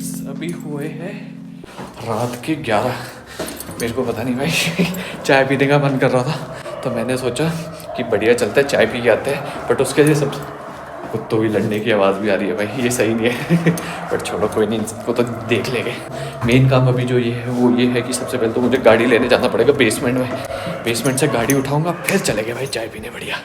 Guys अभी हुए हैं रात के 11। मेरे को पता नहीं भाई चाय पीने का मन कर रहा था, तो मैंने सोचा कि बढ़िया चलते हैं चाय पी के आते हैं। बट उसके लिए सब कुत्तों की लड़ने की आवाज़ भी आ रही है भाई, ये सही नहीं है बट छोड़ो कोई नहीं, इनको तो देख लेंगे। मेन काम अभी जो ये है वो ये है कि सबसे पहले तो मुझे गाड़ी लेने जाना पड़ेगा बेसमेंट में। बेसमेंट से गाड़ी उठाऊंगा फिर चलेंगे भाई चाय पीने। बढ़िया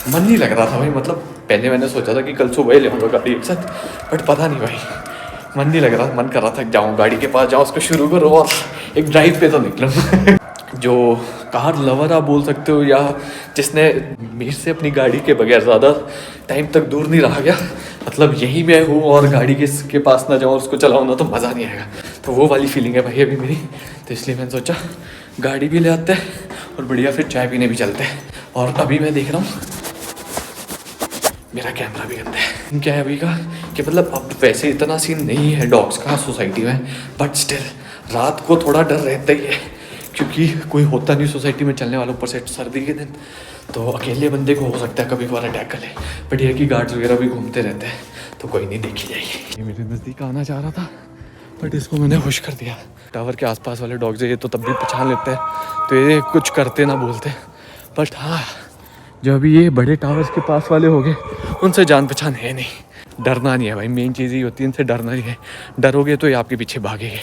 मन नहीं लग रहा था भाई, मतलब पहले मैंने सोचा था कि कल सुबह ही ले आऊँगा गाड़ी एक साथ, बट पता नहीं भाई मन नहीं लग रहा। मन कर रहा था जाऊँ गाड़ी के पास, जाऊँ उसको शुरू करो और एक ड्राइव पे तो निकलूँ जो कार लवर आप बोल सकते हो, या जिसने मेरे से अपनी गाड़ी के बगैर ज़्यादा टाइम तक दूर नहीं रहा गया, मतलब यही मैं हूँ और गाड़ी के पास ना जाऊँ उसको चलाऊँ ना तो मज़ा नहीं आएगा। तो वो वाली फीलिंग है भाई अभी मेरी, तो इसलिए मैंने सोचा गाड़ी भी ले आते हैं और बढ़िया फिर चाय पीने भी चलते हैं। और अभी मैं देख रहा हूँ मेरा कैमरा भी गंदा है। क्या है अभी का कि मतलब अब वैसे इतना सीन नहीं है डॉग्स का सोसाइटी में, बट स्टिल रात को थोड़ा डर रहता ही है क्योंकि कोई होता नहीं सोसाइटी में चलने वाला, ऊपर से सर्दी के दिन तो अकेले बंदे को हो सकता है कभी कभार अटैक कर ले। बट ये कि गार्ड्स वगैरह भी घूमते रहते हैं तो कोई नहीं, देखी जाएगी। ये मेरे नज़दीक आना चाह रहा था बट इसको मैंने खुश कर दिया। टावर के आसपास वाले डॉग्स है ये तो तब भी पहचान लेते हैं, तो ये कुछ करते ना बोलते। बट हाँ जो अभी ये बड़े टावर्स के पास वाले हो गए उनसे जान पहचान है नहीं। डरना नहीं है भाई, मेन चीज़ ही होती है इनसे डरना ही है। डरोगे तो ये आपके पीछे भागेंगे,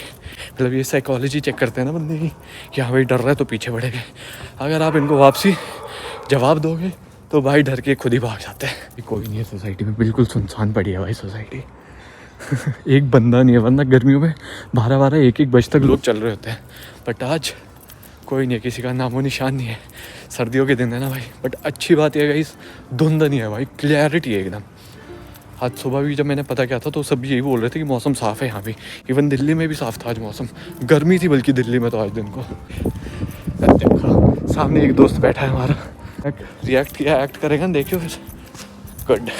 मतलब ये साइकोलॉजी चेक करते हैं ना बंदे की कि हाँ भाई डर रहा है तो पीछे बढ़ेंगे। अगर आप इनको वापसी जवाब दोगे तो भाई डर के खुद ही भाग जाते हैं। कोई नहीं है सोसाइटी में, बिल्कुल सुनसान पड़ी है भाई सोसाइटी एक बंदा नहीं है, वरना गर्मियों में 12-12 1-1 बजे तक लोग चल रहे होते हैं। बट आज कोई नहीं है, किसी का नामो निशान नहीं है। सर्दियों के दिन है ना भाई, बट अच्छी बात यह है गाइस धुंध नहीं है भाई, क्लैरिटी है एकदम। आज सुबह भी जब मैंने पता किया था तो सब यही बोल रहे थे कि मौसम साफ़ है यहाँ भी। इवन दिल्ली में भी साफ़ था आज मौसम, गर्मी थी बल्कि दिल्ली में तो आज दिन को। देखो सामने एक दोस्त बैठा है हमारा, रिएक्ट किया, एक्ट करेगा ना देखियो फिर। गुड,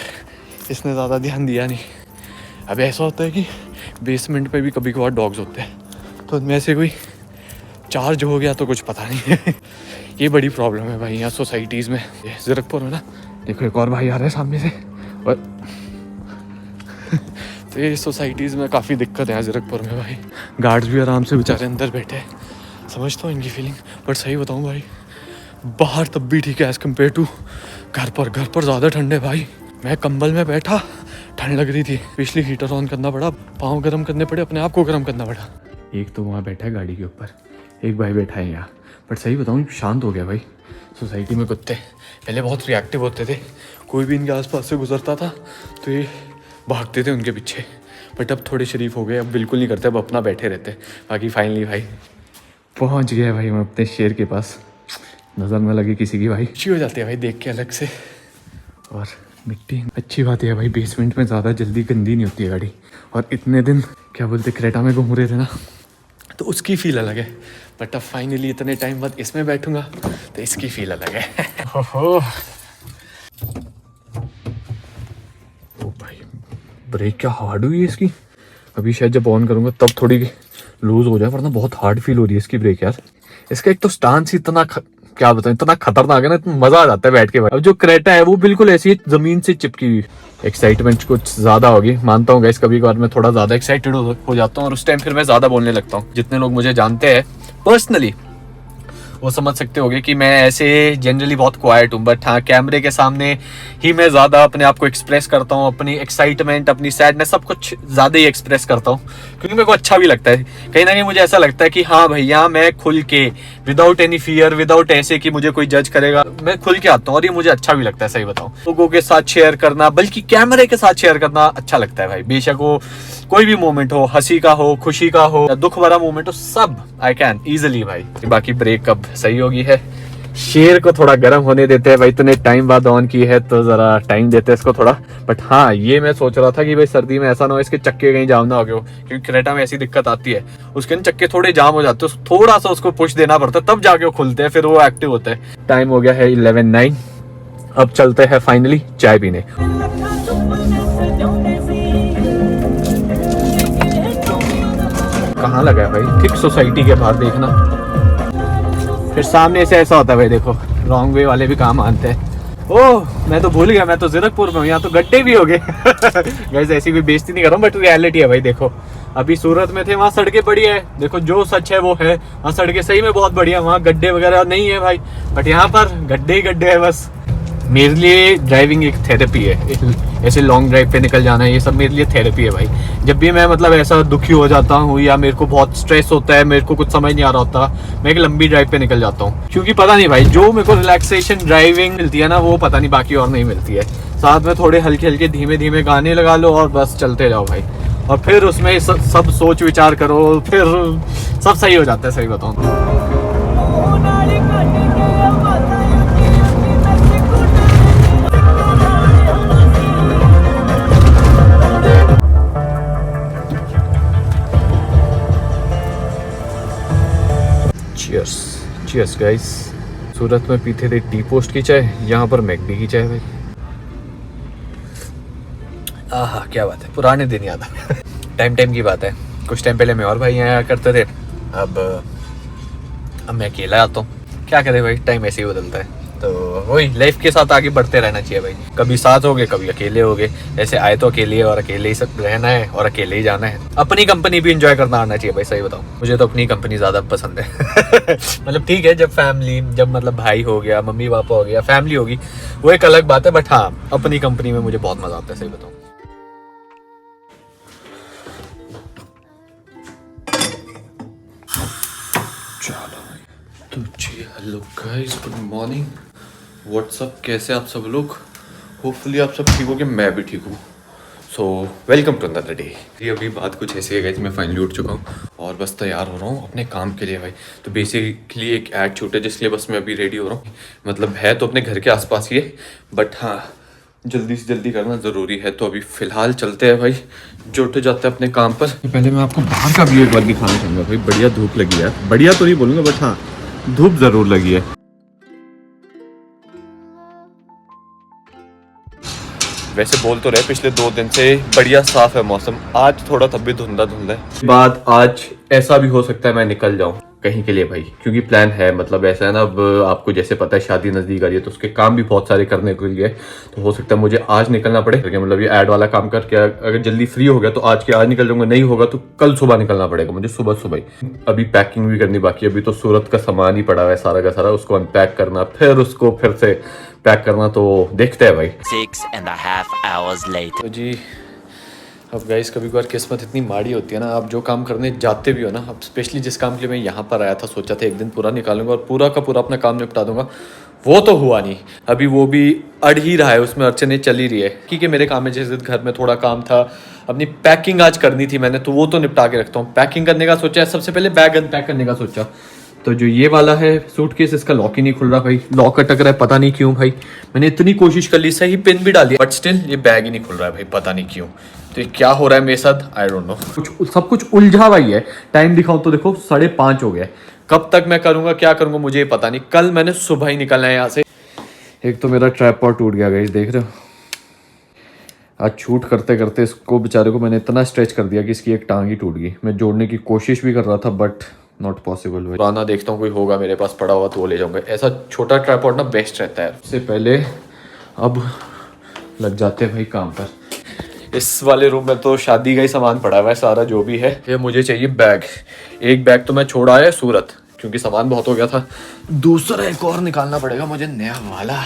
इसने ज़्यादा ध्यान दिया नहीं। अब ऐसा होता है कि बेसमेंट पे भी कभी कभार डॉग्स होते हैं, तो उनमें से कोई चार्ज हो गया तो कुछ पता नहीं है ये बड़ी प्रॉब्लम है भाई यहाँ सोसाइटीज़ में। ज़ीरकपुर में ना देखो एक और भाई आ रहे हैं सामने से और तो ये सोसाइटीज़ में काफ़ी दिक्कत है ज़ीरकपुर में भाई। गार्ड्स भी आराम से बेचारे अंदर बैठे हैं, समझता हूँ इनकी फीलिंग। बट सही बताऊँ भाई बाहर तब भी ठीक है एज़ कम्पेयर टू घर पर ज़्यादा ठंड है भाई। मैं कंबल में बैठा, ठंड लग रही थी, पिछली हीटर ऑन करना पड़ा, पाँव गर्म करने पड़े, अपने आप को गर्म करना पड़ा। एक तो वहाँ बैठा है गाड़ी के ऊपर, एक भाई बैठा है यहाँ। बट सही बताऊँ शांत हो गया भाई सोसाइटी में। कुत्ते पहले बहुत रिएक्टिव होते थे, कोई भी इनके आसपास से गुजरता था तो ये भागते थे उनके पीछे। बट अब थोड़े शरीफ हो गए, अब बिल्कुल नहीं करते, अब अपना बैठे रहते। बाकी फाइनली भाई पहुँच गया भाई हम अपने शेर के पास। नज़र में लगी किसी की भाई अच्छी हो जाती है भाई देख के अलग से। और मिट्टी अच्छी बात है भाई, बेसमेंट में ज़्यादा जल्दी गंदी नहीं होती है गाड़ी। और इतने दिन क्या बोलते क्रेटा में घूम रहे थे ना तो उसकी फील अलग है। बट अब फाइनली इतने टाइम बाद इसमें बैठूंगा तो इसकी फील अलग है ओ भाई ब्रेक क्या हार्ड हुई है इसकी। अभी शायद जब ऑन करूंगा तब थोड़ी लूज हो जाए, वरना बहुत हार्ड फील हो रही है इसकी ब्रेक यार। इसका एक तो स्टांस ही इतना क्या बताऊं इतना खतरनाक है ना, इतना मजा आ जाता है बैठ के भाई। अब जो क्रेटा है वो बिल्कुल ऐसी जमीन से चिपकी हुई। एक्साइटमेंट कुछ ज्यादा होगी मानता हूँ गाइस, कभी कभार मैं थोड़ा ज्यादा एक्साइटेड हो जाता हूँ और उस टाइम फिर मैं ज्यादा बोलने लगता हूँ। जितने लोग मुझे जानते हैं पर्सनली वो समझ सकते होंगे कि मैं ऐसे जनरली बहुत क्वाइट हूँ, बट हाँ कैमरे के सामने ही मैं ज़्यादा अपने आप को एक्सप्रेस करता हूँ। अपनी एक्साइटमेंट, अपनी सैडनेस सब कुछ ज़्यादा ही एक्सप्रेस करता हूँ क्योंकि मेरे को अच्छा भी लगता है। कहीं ना कहीं मुझे ऐसा लगता है कि हाँ भैया मैं खुल के विदाउट एनी फियर, विदाउट ऐसे कि मुझे कोई जज करेगा, मैं खुल के आता हूँ और ये मुझे अच्छा भी लगता है। सही बताऊँ लोगों के साथ शेयर करना, बल्कि कैमरे के साथ शेयर करना अच्छा लगता है भाई। बेशक वो कोई भी मोमेंट हो, हंसी का हो, खुशी का हो, दुख भरा मोमेंट हो, सब आई कैन इजिली भाई। बाकी ब्रेक अब सही होगी है, शेर को थोड़ा गर्म होने देते हैं भाई। इतने टाइम बाद ऑन की है तो जरा टाइम देते हैं इसको थोड़ा। बट हाँ ये मैं सोच रहा था कि भाई सर्दी में ऐसा ना हो इसके चक्के कहीं जाम ना हो गए हो, क्योंकि क्रेटा में ऐसी दिक्कत आती है उसके चक्के थोड़े जाम हो जाते हैं, थोड़ा सा उसको पुश देना पड़ता है तब जाके वो खुलते हैं, फिर वो एक्टिव होते हैं। टाइम हो गया है 11:09, अब चलते हैं फाइनली चाय पीने। कहाँ लगा है भाई, ठीक सोसाइटी के बाहर देखना, फिर सामने से ऐसा होता है भाई। देखो रॉन्ग वे वाले भी काम आते हैं। ओह मैं तो भूल गया, मैं तो ज़ीरकपुर में हूँ, यहाँ तो गड्ढे भी हो गए गाइस ऐसी कोई बेइज्जती नहीं कर रहा हूँ, बट रियलिटी है भाई। देखो अभी सूरत में थे, वहाँ सड़कें बढ़िया है, देखो जो सच है वो है, वहाँ सड़कें सही में बहुत बढ़िया, वहाँ गड्ढे वगैरह नहीं है भाई, बट यहाँ पर गड्ढे ही गड्ढे है बस। मेरे लिए ड्राइविंग एक थेरेपी है, ऐसे लॉन्ग ड्राइव पे निकल जाना है, ये सब मेरे लिए थेरेपी है भाई। जब भी मैं मतलब ऐसा दुखी हो जाता हूँ या मेरे को बहुत स्ट्रेस होता है, मेरे को कुछ समझ नहीं आ रहा होता, मैं एक लंबी ड्राइव पे निकल जाता हूँ, क्योंकि पता नहीं भाई जो मेरे को रिलैक्सेशन ड्राइविंग मिलती है ना, वो पता नहीं बाकी और नहीं मिलती है। साथ में थोड़े हल्के हल्के धीमे धीमे गाने लगा लो और बस चलते जाओ भाई, और फिर उसमें सब सोच विचार करो, फिर सब सही हो जाता है, सही बताऊँ। Cheers cheers guys. सूरत में पीते थे टी पोस्ट की चाय, यहाँ पर मैकडी की चाय भाई। आहा क्या बात है, पुराने दिन याद आ टाइम की बात है, कुछ टाइम पहले मैं और भाई यहाँ आया करते थे, अब मैं अकेला आता हूँ। क्या करें भाई, टाइम ऐसे ही बदलता है, तो वही लाइफ के साथ आगे बढ़ते रहना चाहिए भाई। कभी साथ हो गए, कभी अकेले हो गए, ऐसे आए तो अकेले और अकेले ही सब रहना है और अकेले ही जाना है। अपनी कंपनी भी एंजॉय करना आना चाहिए भाई, सही बताऊं मुझे तो अपनी कंपनी ज़्यादा पसंद है मतलब ठीक है, जब फैमिली, जब मतलब भाई हो गया, मम्मी पापा हो गया, फैमिली होगी, वो एक अलग बात है, बट हाँ अपनी कंपनी में मुझे बहुत मज़ा आता है, सही बताऊँ। तो जी hello guys, good morning, what's up, कैसे आप सब लोग? होपफुली आप सब ठीक हो कि मैं भी ठीक हूँ। So welcome to another day. ये अभी बात कुछ ऐसी है गाइस, मैं फाइनली उठ चुका हूँ और बस तैयार हो रहा हूँ अपने काम के लिए भाई। तो बेसिकली एक ऐड शूट है जिसके लिए बस मैं अभी रेडी हो रहा हूँ, मतलब है तो अपने घर के आसपास ही है, बट हाँ जल्दी से जल्दी करना ज़रूरी है। तो अभी फ़िलहाल चलते हैं भाई, जुट जाते हैं अपने काम पर। पहले मैं आपको बाहर का व्यू एक बार दिखाना चाहूँगा भाई, बढ़िया धूप लगी है, बढ़िया तो नहीं बोलूँगा बट हाँ धूप ज़रूर लगी है। वैसे बोल तो रहे पिछले 2 दिन से बढ़िया साफ है मौसम, आज थोड़ा तब भी धुंधला धुंधला है। बात आज ऐसा भी हो सकता है मैं निकल जाऊं कहीं के लिए भाई, क्योंकि प्लान है, मतलब ऐसा है ना, अब आपको जैसे पता है शादी नजदीक आ रही है तो उसके काम भी बहुत सारे करने के लिए, तो हो सकता है मुझे आज निकलना पड़े, क्योंकि मतलब ये ऐड वाला काम करके अगर जल्दी फ्री हो गया तो आज के आज निकल जाऊंगा, नहीं होगा तो कल सुबह निकलना पड़ेगा मुझे, सुबह सुबह ही। अभी पैकिंग भी करनी बाकी है, अभी तो सूरत का सामान ही पड़ा हुआ है सारा का सारा, उसको अनपैक करना, फिर उसको फिर से पैक करना, तो देखते हैं भाई। 6.5 hours later. तो जी अब गाइस कभी कभार किस्मत इतनी माड़ी होती है ना, आप जो काम करने जाते भी हो ना, अब स्पेशली जिस काम के लिए मैं यहाँ पर आया था, सोचा था एक दिन पूरा निकालूंगा और पूरा का पूरा अपना काम निपटा दूंगा, वो तो हुआ नहीं। अभी वो भी अड़ ही रहा है, उसमें अड़चने चल ही रही है, क्योंकि मेरे काम में जैसे घर में थोड़ा काम था, अपनी पैकिंग आज करनी थी मैंने, तो वो तो निपटा के रखता हूँ। पैकिंग करने का सोचा, सबसे पहले बैग अनपैक करने का सोचा, तो जो ये वाला है सूटकेस, इसका लॉक ही नहीं खुल रहा भाई, लॉक अटक रहा है, पता नहीं क्यों भाई। मैंने इतनी कोशिश कर ली, सही पिन भी डाली, बट स्टिल ये बैग ही नहीं खुल रहा है भाई, पता नहीं क्यों। तो ये क्या हो रहा है मेरे साथ, आई डोंट नो, कुछ सब कुछ उलझा हुआ ही है। टाइम दिखाऊं तो देखो 5:30 हो गया, कब तक मैं करूंगा, क्या करूंगा मुझे पता नहीं। कल मैंने सुबह ही निकलना है यहाँ से। एक तो मेरा ट्राइपॉड टूट गया गाइस, देख रहे हो, आज शूट करते करते इसको बेचारे को मैंने इतना स्ट्रेच कर दिया कि इसकी एक टांग ही टूट गई। मैं जोड़ने की कोशिश भी कर रहा था बट नॉट पॉसिबल। पुराना देखता हूँ कोई होगा मेरे पास पड़ा हुआ तो वो ले जाऊंगा, ऐसा छोटा ट्राइपॉड ना बेस्ट रहता है। उससे पहले अब लग जाते हैं भाई काम पर। इस वाले रूम में तो शादी का ही सामान पड़ा हुआ है सारा जो भी है। ये मुझे चाहिए बैग, एक बैग तो मैं छोड़ आया सूरत क्योंकि सामान बहुत हो गया था, दूसरा एक और निकालना पड़ेगा मुझे नया वाला।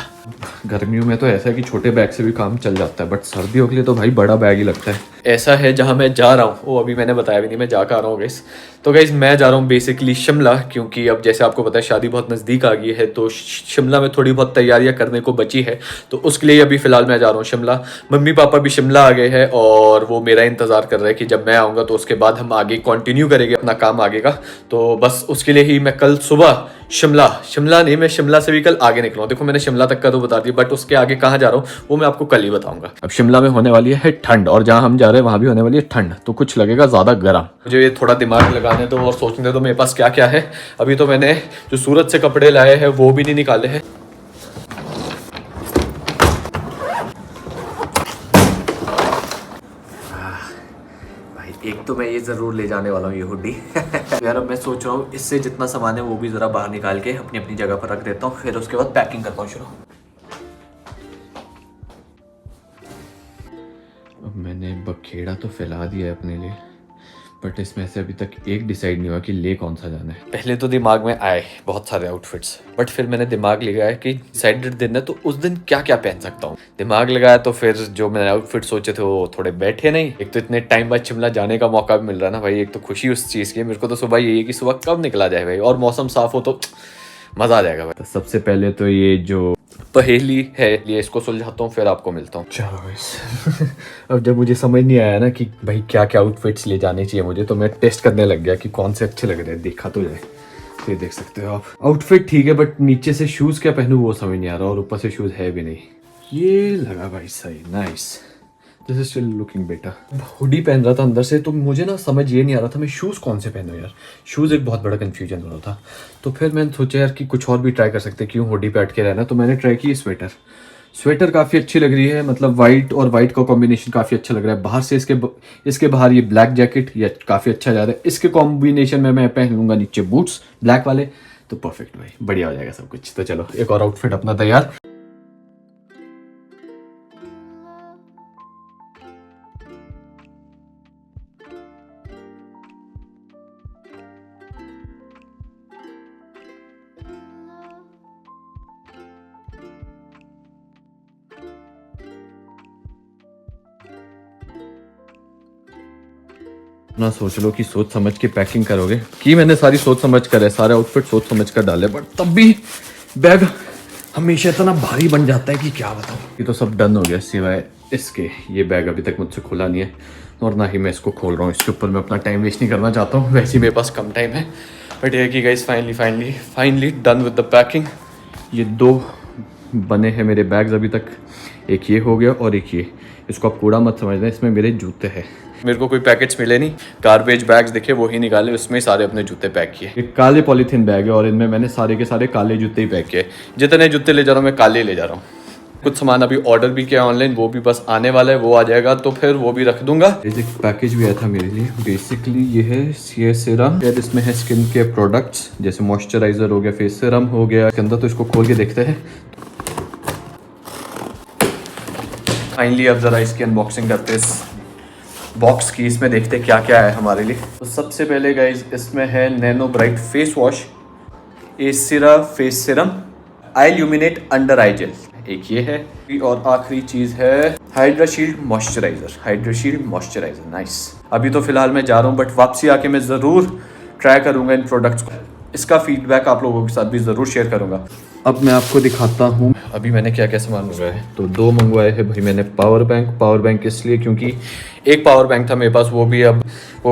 गर्मियों में तो ऐसा है कि छोटे बैग से भी काम चल जाता है, बट सर्दियों के लिए तो भाई बड़ा बैग ही लगता है। ऐसा है जहाँ मैं जा रहा हूँ वो अभी मैंने बताया भी नहीं, मैं जा कर आ रहा हूँ गाइस। तो गाइस मैं जा रहा हूँ बेसिकली शिमला, क्योंकि अब जैसे आपको पता है शादी बहुत नज़दीक आ गई है, तो शिमला में थोड़ी बहुत तैयारियां करने को बची है, तो उसके लिए अभी फ़िलहाल मैं जा रहा हूँ शिमला। मम्मी पापा भी शिमला आ गए हैं और वो मेरा इंतज़ार कर रहे हैं कि जब मैं आऊँगा तो उसके बाद हम आगे कंटिन्यू करेंगे अपना काम आगे का। तो बस उसके लिए ही मैं कल सुबह शिमला नहीं, मैं शिमला से भी कल आगे निकला हूँ। देखो मैंने शिमला तक का तो बता दिया, बट उसके आगे कहाँ जा रहा हूँ वो मैं आपको कल ही बताऊंगा। अब शिमला में होने वाली है ठंड और जहाँ हम जा रहे हैं वहाँ भी होने वाली है ठंड, तो कुछ लगेगा ज़्यादा गर्म। मुझे ये थोड़ा दिमाग लगाने दो और सोचने दो मेरे पास क्या क्या है। अभी तो मैंने जो सूरत से कपड़े लाए हैं वो भी नहीं निकाले हैं। एक तो मैं ये ज़रूर ले जाने वाला हूँ ये हुडी यार अब मैं सोच रहा हूँ इससे जितना सामान है वो भी ज़रा बाहर निकाल के अपनी अपनी जगह पर रख देता हूँ, फिर उसके बाद पैकिंग करता हूँ शुरू। अब मैंने बखेड़ा तो फैला दिया है अपने लिए, बट इसमें से अभी तक एक डिसाइड नहीं हुआ कि ले कौन सा जाना है। पहले तो दिमाग में आए बहुत सारे आउटफिट्स, बट फिर मैंने दिमाग लगाया कि डिसाइडेड दिन है तो उस दिन क्या क्या पहन सकता हूँ। दिमाग लगाया तो फिर जो मैंने आउटफिट सोचे थे वो थोड़े बैठे नहीं। एक तो इतने टाइम बाद शिमला जाने का मौका भी मिल रहा है ना भाई, एक तो खुशी उस चीज़ की। मेरे को तो सुबह यही है कि सुबह कब निकला जाए भाई, और मौसम साफ हो तो मज़ा आ जाएगा भाई। तो सबसे पहले तो ये जो पहेली है ये इसको सुलझाता हूँ, फिर आपको मिलता हूँ। चलो गाइस अब जब मुझे समझ नहीं आया ना कि भाई क्या क्या आउटफिट्स ले जाने चाहिए मुझे, तो मैं टेस्ट करने लग गया कि कौन से अच्छे लग रहे हैं, देखा तो जाए। तो ये देख सकते हो आप, आउटफिट ठीक है बट नीचे से शूज़ क्या पहनूँ वो समझ नहीं आ रहा, और ऊपर से शूज़ है भी नहीं। ये लगा भाई सही, nice, this is still looking better. Hoodie पहन रहा था अंदर से, तो मुझे ना समझ ये नहीं आ रहा था मैं शूज़ कौन से पहनूं यार। शूज़ एक बहुत बड़ा कंफ्यूजन हो रहा था। तो फिर मैंने सोचा यार कि कुछ और भी ट्राई कर सकते हैं, क्यों हुडी पे अटके रहना। तो मैंने ट्राई की स्वेटर। स्वेटर काफ़ी अच्छी लग रही है, मतलब वाइट और वाइट का कॉम्बिनेशन काफ़ी अच्छा लग रहा है। बाहर से इसके बाहर ये ब्लैक जैकेट ये काफ़ी अच्छा जा रहा है। इसके कॉम्बिनेशन में मैं पहन लूँगा नीचे बूट्स ब्लैक वाले, तो परफेक्ट भाई, बढ़िया हो जाएगा सब कुछ। तो चलो एक और आउटफिट अपना तैयार। ना सोच लो कि सोच समझ के पैकिंग करोगे, कि मैंने सारी सोच समझ कर है, सारे आउटफिट सोच समझ कर डाले, बट तब भी बैग हमेशा इतना भारी बन जाता है कि क्या बताऊँ। ये तो सब डन हो गया सिवाय इसके, ये बैग अभी तक मुझसे खुला नहीं है और ना ही मैं इसको खोल रहा हूँ। इसके ऊपर मैं अपना टाइम वेस्ट नहीं करना चाहता हूँ, वैसे ही मेरे पास कम टाइम है। बट ये कि guys finally done with the packing. ये दो बने हैं मेरे बैग्स अभी तक, एक ये हो गया और एक ये। इसको आप कूड़ा मत समझना, इसमें मेरे जूते हैं। मेरे को कोई पैकेट्स मिले नहीं, गार्बेज बैग्स दिखे वो ही निकाले, उसमें सारे अपने जूते पैक किए। एक काले पॉलीथीन बैग है और इनमें मैंने सारे के सारे काले जूते ही पैक किए। जितने जूते ले जा रहा हूँ मैं काले ले जा रहा हूँ। कुछ सामान अभी ऑर्डर भी किया ऑनलाइन, वो भी बस आने वाला है, वो आ जाएगा तो फिर वो भी रख दूंगा। एक पैकेज भी आया था मेरे लिए, बेसिकली ये है सीए सीरम। इसमें है स्किन केयर प्रोडक्ट्स, जैसे मॉइस्चराइजर हो गया, फेस सीरम हो गया। इसके अंदर तो इसको खोल के देखते हैं। फाइनली अब जरा इसकी अनबॉक्सिंग करते हैं, इस बॉक्स की। इसमें देखते हैं क्या क्या है हमारे लिए। तो सबसे पहले गाइज इसमें है नैनो ब्राइट फेस वॉश, एसिरा face serum, illuminate under eye gel, एक ये है, और आखिरी चीज है हाइड्रा शील्ड मॉइस्चराइजर। नाइस। अभी तो फिलहाल मैं जा रहा हूँ, बट वापसी आके मैं ज़रूर ट्राई करूँगा इन प्रोडक्ट्स को। इसका फीडबैक आप लोगों के साथ भी ज़रूर शेयर करूँगा। अब मैं आपको दिखाता हूँ अभी मैंने क्या क्या सामान मंगवाया है। तो दो मंगवाए हैं भाई मैंने पावर बैंक इसलिए क्योंकि एक पावर बैंक था मेरे पास, वो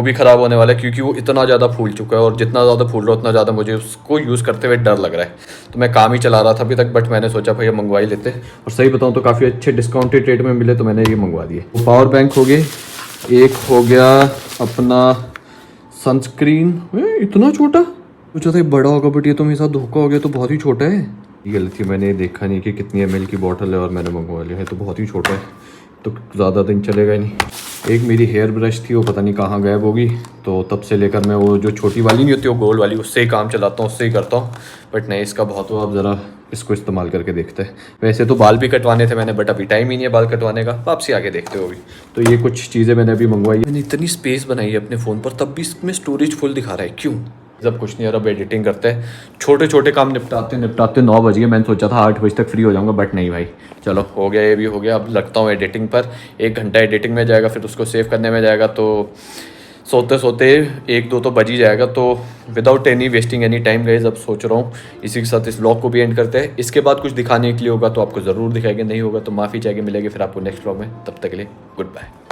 भी ख़राब होने वाला है क्योंकि वो इतना ज़्यादा फूल चुका है, और जितना ज़्यादा फूल रहा है उतना ज़्यादा मुझे उसको यूज़ करते हुए डर लग रहा है। तो मैं काम ही चला रहा था अभी तक, बट मैंने सोचा भाई मंगवा ही लेते, और सही बताऊँ तो काफ़ी अच्छे डिस्काउंटेड रेट में मिले तो मैंने ये मंगवा दिए। वो पावर बैंक हो गए, एक हो गया अपना सनस्क्रीन, इतना छोटा, सोचा था बड़ा होगा बट ये तो मेरे साथ धोखा हो गया, तो बहुत ही छोटा है। ये गलती मैंने देखा नहीं कि कितनी ml की बॉटल है और मैंने मंगवा लिया है, तो बहुत ही छोटा है, तो ज़्यादा दिन चलेगा ही नहीं। एक मेरी हेयर ब्रश थी, वो पता नहीं कहाँ गायब होगी, तो तब से लेकर मैं वो जो छोटी वाली नहीं होती वो गोल वाली, उससे ही काम चलाता हूँ, उससे ही करता हूँ। बट नहीं, इसका बहुत हो, अब ज़रा इसको इस्तेमाल करके देखते हैं। वैसे तो बाल भी कटवाने थे मैंने, बट अभी टाइम ही नहीं है बाल कटवाने का, वापसी आके देखते हो भी। तो ये कुछ चीज़ें मैंने अभी मंगवाई। मैंने इतनी स्पेस बनाई है अपने फ़ोन पर, तब भी इसमें स्टोरेज फुल दिखा रहा है, क्यों? जब कुछ नहीं, अब एडिटिंग करते हैं, छोटे छोटे काम निपटाते 9 बज गए। मैंने सोचा था 8 बजे तक फ्री हो जाऊंगा, बट नहीं भाई, चलो हो गया, ये भी हो गया। अब लगता हूँ एडिटिंग पर, 1 घंटा एडिटिंग में जाएगा, फिर उसको सेव करने में जाएगा, तो सोते सोते 1-2 तो बज ही जाएगा। तो without any wasting any time guys, अब सोच रहा हूँ इसी के साथ इस व्लॉग को भी एंड करते हैं। इसके बाद कुछ दिखाने के लिए होगा तो आपको ज़रूर दिखाएंगे, नहीं होगा तो माफ़ी चाहिए, मिलेगी फिर आपको नेक्स्ट व्लॉग में। तब तक के लिए गुड बाय।